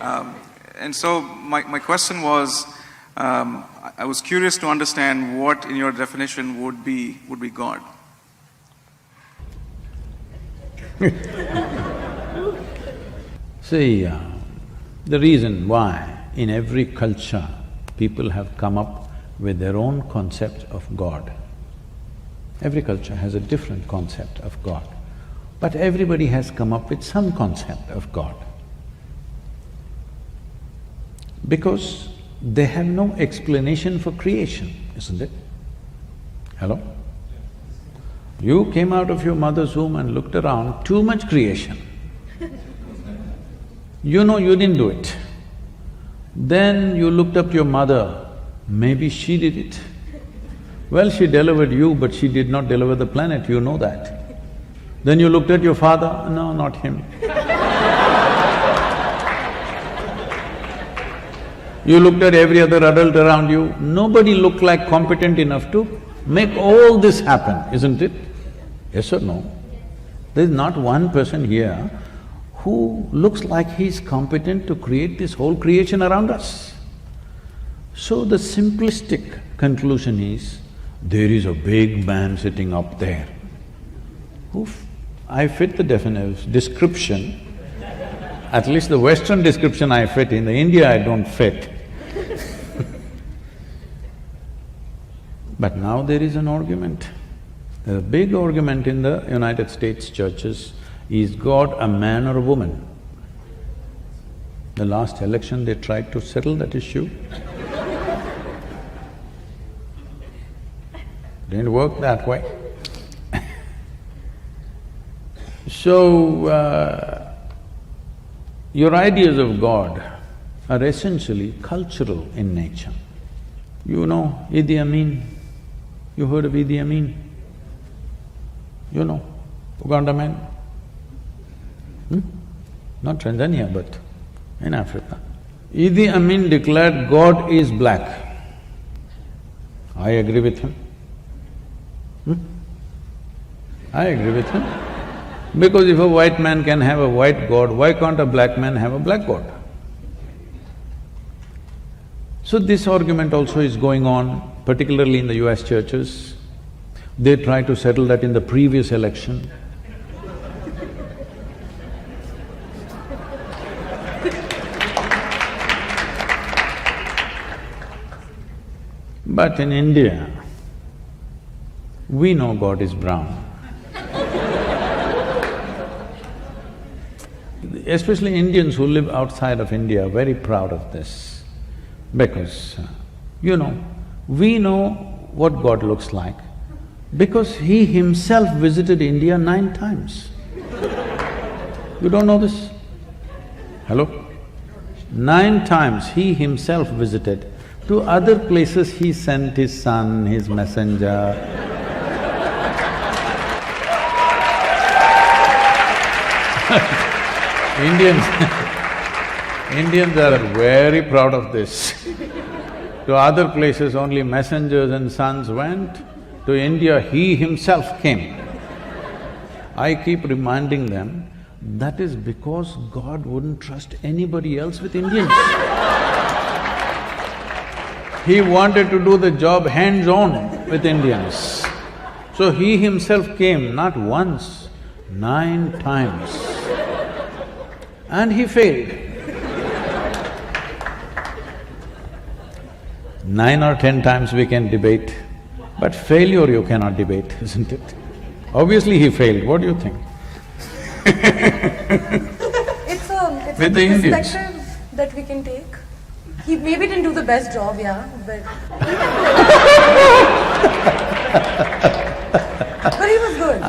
Um, and so my question was, I was curious to understand what in your definition would be God. See, the reason why in every culture people have come up with their own concept of God. Every culture has a different concept of God, but everybody has come up with some concept of God. Because they have no explanation for creation, isn't it? Hello? You came out of your mother's womb and looked around, too much creation. You know you didn't do it. Then you looked up to your mother, maybe she did it. Well, she delivered you, but she did not deliver the planet, you know that. Then you looked at your father, no, not him. You looked at every other adult around you, nobody looked like competent enough to make all this happen, isn't it? Yes or no? There's not one person here who looks like he's competent to create this whole creation around us. So the simplistic conclusion is, there is a big man sitting up there. I fit the description, at least the Western description I fit, in the India I don't fit. But now there is an argument. There's a big argument in the United States churches, is God a man or a woman? The last election they tried to settle that issue. Didn't work that way. So, your ideas of God are essentially cultural in nature. You know Idi Amin? You heard of Idi Amin? You know, Uganda man? Not Tanzania, but in Africa. Idi Amin declared God is black. I agree with him. I agree with him. Because if a white man can have a white God, why can't a black man have a black God? So this argument also is going on, particularly in the US churches. They tried to settle that in the previous election. But in India, we know God is brown. Especially Indians who live outside of India are very proud of this, because, you know, we know what God looks like because He Himself visited India 9 times. You don't know this? Hello? 9 times He Himself visited. To other places He sent His son, His messenger. Indians are very proud of this. To other places only messengers and sons went, to India He Himself came. I keep reminding them, that is because God wouldn't trust anybody else with Indians. He wanted to do the job hands-on with Indians. So He Himself came not once, 9 times. And He failed. 9 or 10 times we can debate, but failure you cannot debate, isn't it? Obviously He failed, what do you think? It's a perspective that we can take. He maybe didn't do the best job, yeah, but… but he was good.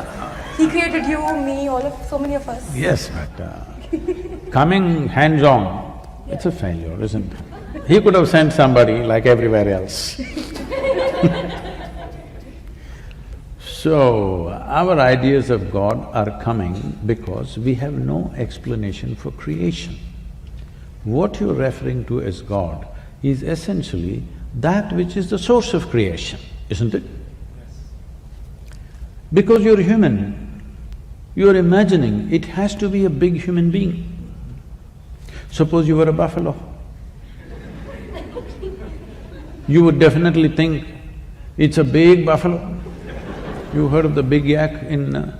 He created you, me, so many of us. Yes, but coming hands-on, it's a failure, isn't it? He could have sent somebody like everywhere else. So, our ideas of God are coming because we have no explanation for creation. What you're referring to as God is essentially that which is the source of creation, isn't it? Because you're human, you're imagining it has to be a big human being. Suppose you were a buffalo. You would definitely think it's a big buffalo. You heard of the big yak in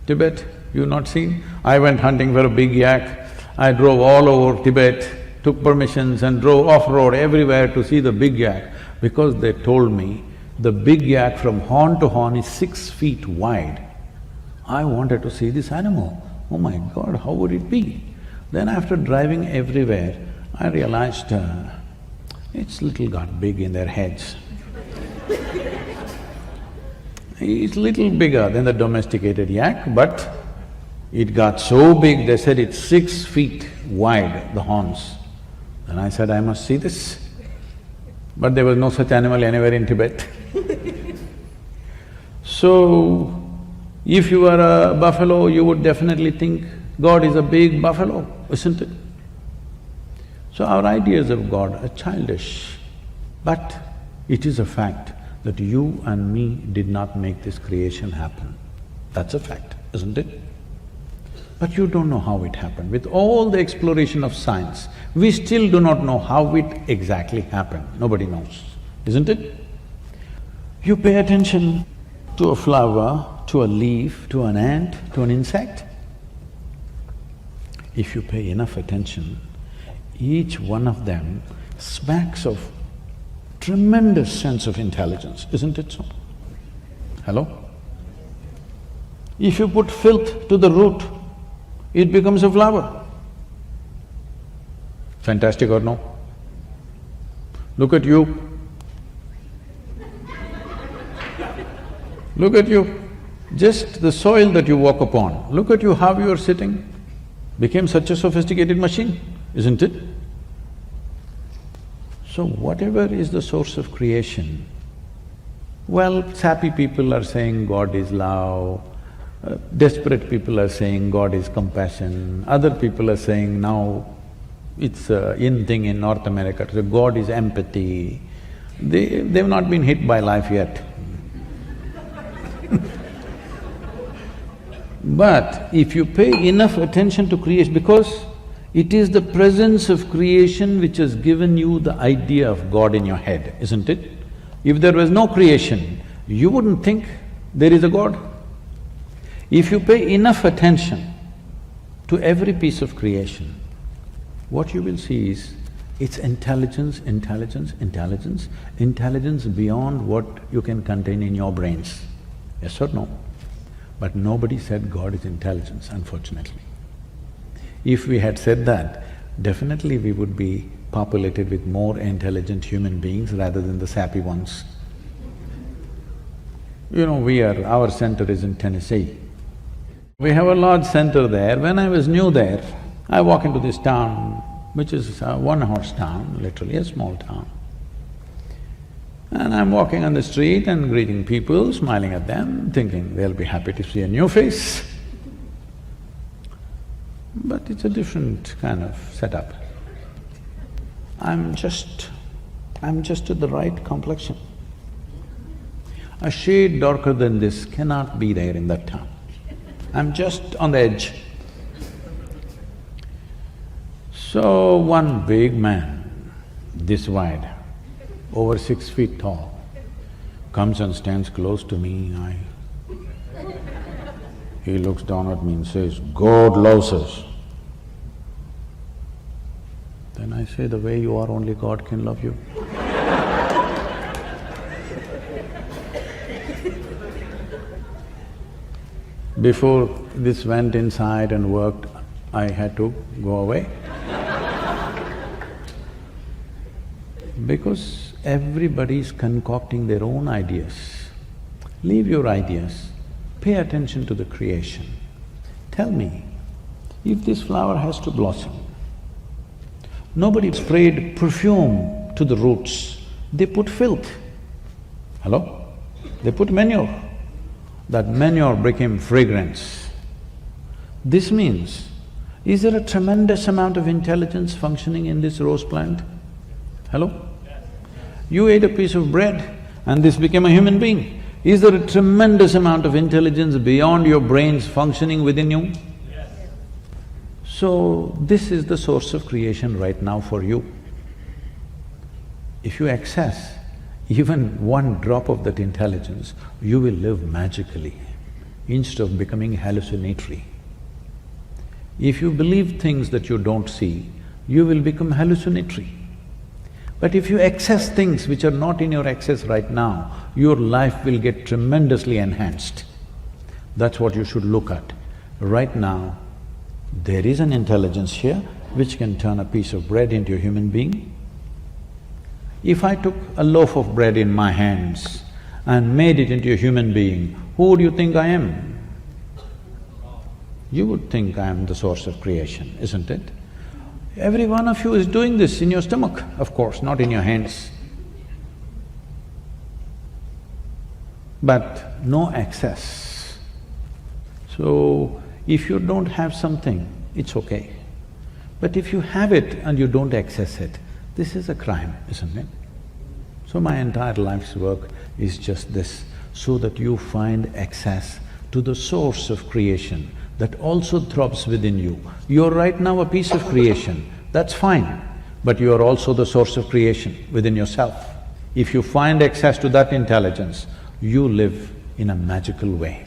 Tibet? You not seen? I went hunting for a big yak. I drove all over Tibet, took permissions and drove off-road everywhere to see the big yak, because they told me the big yak from horn to horn is 6 feet wide. I wanted to see this animal. Oh my God, how would it be? Then after driving everywhere, I realized it's little got big in their heads. It's little bigger than the domesticated yak, but it got so big, they said it's 6 feet wide, the horns. And I said, I must see this. But there was no such animal anywhere in Tibet. So, if you were a buffalo, you would definitely think God is a big buffalo, isn't it? So our ideas of God are childish, but it is a fact that you and me did not make this creation happen. That's a fact, isn't it? But you don't know how it happened. With all the exploration of science, we still do not know how it exactly happened. Nobody knows, isn't it? You pay attention to a flower, to a leaf, to an ant, to an insect. If you pay enough attention, each one of them smacks of tremendous sense of intelligence, isn't it so? Hello? If you put filth to the root, it becomes a flower. Fantastic or no? Look at you. Look at you. Just the soil that you walk upon, look at you how you are sitting, became such a sophisticated machine, isn't it? So whatever is the source of creation, well, sappy people are saying God is love, desperate people are saying God is compassion, other people are saying now it's a in thing in North America, so God is empathy. They've not been hit by life yet. But if you pay enough attention to creation, because it is the presence of creation which has given you the idea of God in your head, isn't it? If there was no creation, you wouldn't think there is a God. If you pay enough attention to every piece of creation, what you will see is it's intelligence, intelligence, intelligence, intelligence beyond what you can contain in your brains. Yes or no? But nobody said God is intelligence, unfortunately. If we had said that, definitely we would be populated with more intelligent human beings rather than the sappy ones. You know, our center is in Tennessee. We have a large center there. When I was new there, I walk into this town, which is a one-horse town, literally a small town. And I'm walking on the street and greeting people, smiling at them, thinking they'll be happy to see a new face. But it's a different kind of setup. I'm just at the right complexion. A shade darker than this cannot be there in that town. I'm just on the edge. So one big man, this wide, over 6 feet tall, comes and stands close to me. He looks down at me and says, God loves us. Then I say, the way you are, only God can love you. Before this went inside and worked, I had to go away. Because everybody is concocting their own ideas. Leave your ideas, pay attention to the creation. Tell me, if this flower has to blossom, nobody sprayed perfume to the roots, they put filth. Hello? They put manure. That manure became fragrance. This means, is there a tremendous amount of intelligence functioning in this rose plant? Hello? You ate a piece of bread and this became a human being. Is there a tremendous amount of intelligence beyond your brains functioning within you? Yes. So, this is the source of creation right now for you. If you access even one drop of that intelligence, you will live magically instead of becoming hallucinatory. If you believe things that you don't see, you will become hallucinatory. But if you access things which are not in your access right now, your life will get tremendously enhanced. That's what you should look at. Right now, there is an intelligence here which can turn a piece of bread into a human being. If I took a loaf of bread in my hands and made it into a human being, who would you think I am? You would think I am the source of creation, isn't it? Every one of you is doing this in your stomach, of course, not in your hands. But no access. So, if you don't have something, it's okay. But if you have it and you don't access it, this is a crime, isn't it? So my entire life's work is just this, so that you find access to the source of creation that also throbs within you. You're right now a piece of creation, that's fine, but you are also the source of creation within yourself. If you find access to that intelligence, you live in a magical way.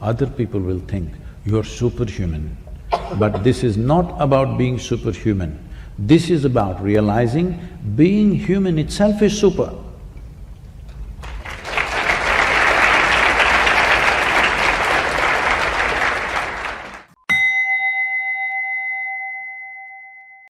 Other people will think you're superhuman, but this is not about being superhuman. This is about realizing being human itself is super.